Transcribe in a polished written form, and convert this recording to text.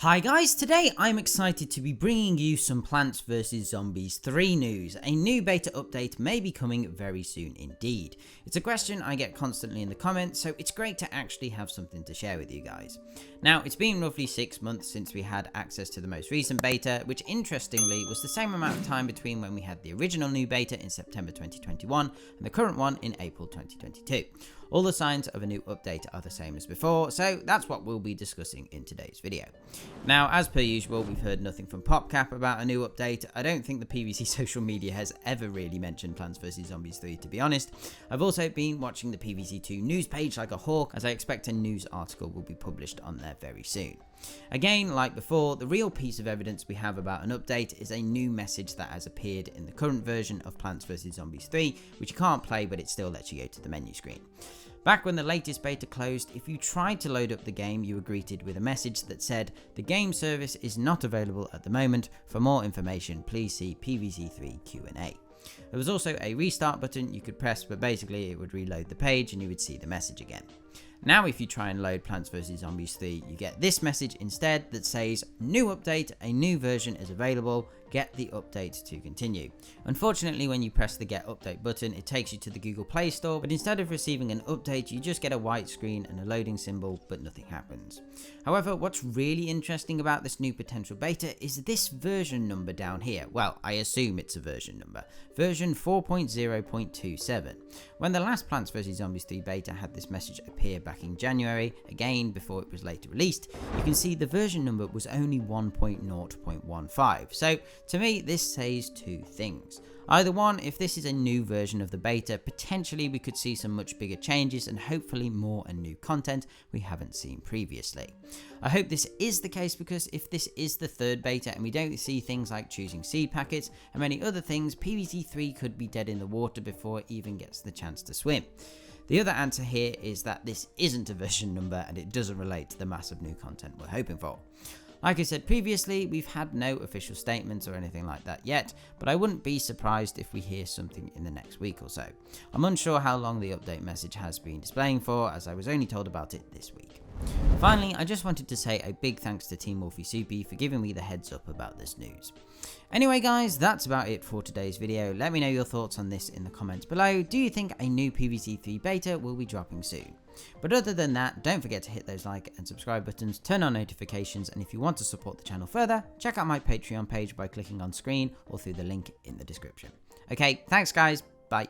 Hi guys, today I'm excited to be bringing you some Plants vs Zombies 3 news. A new beta update may be coming very soon indeed. It's a question I get constantly in the comments, so it's great to actually have something to share with you guys. Now, it's been roughly 6 months since we had access to the most recent beta, which interestingly was the same amount of time between when we had the original new beta in September 2021 and the current one in April 2022. All the signs of a new update are the same as before, so that's what we'll be discussing in today's video. Now, as per usual, we've heard nothing from PopCap about a new update. I don't think the PvZ social media has ever really mentioned Plants vs Zombies 3, to be honest. I've also been watching the PvZ2 news page like a hawk, as I expect a news article will be published on there very soon. Again, like before, the real piece of evidence we have about an update is a new message that has appeared in the current version of Plants vs Zombies 3, which you can't play, but it still lets you go to the menu screen. Back when the latest beta closed, if you tried to load up the game, you were greeted with a message that said, "The game service is not available at the moment. For more information, please see PvZ3 Q&A." There was also a restart button you could press, but basically it would reload the page and you would see the message again. Now if you try and load Plants vs Zombies 3, you get this message instead that says, "New update, a new version is available, get the update to continue." Unfortunately, when you press the get update button, it takes you to the Google Play Store, but instead of receiving an update, you just get a white screen and a loading symbol, but nothing happens. However, what's really interesting about this new potential beta is this version number down here. Well, I assume it's a version number. Version 4.0.27. When the last Plants vs Zombies 3 beta had this message appear back in January, again before it was later released, you can see the version number was only 1.0.15. So to me, this says two things. Either one, if this is a new version of the beta, potentially we could see some much bigger changes and hopefully more and new content we haven't seen previously. I hope this is the case, because if this is the third beta and we don't see things like choosing seed packets and many other things, PvZ3 could be dead in the water before it even gets the chance to swim. The other answer here is that this isn't a version number and it doesn't relate to the massive new content we're hoping for. Like I said previously, we've had no official statements or anything like that yet, but I wouldn't be surprised if we hear something in the next week or so. I'm unsure how long the update message has been displaying for, as I was only told about it this week. Finally, I just wanted to say a big thanks to Team Wolfie for giving me the heads up about this news. Anyway guys, that's about it for today's video. Let me know your thoughts on this in the comments below. Do you think a new PvZ3 beta will be dropping soon? But other than that, don't forget to hit those like and subscribe buttons, turn on notifications, and if you want to support the channel further, check out my Patreon page by clicking on screen or through the link in the description. Okay, thanks guys, bye.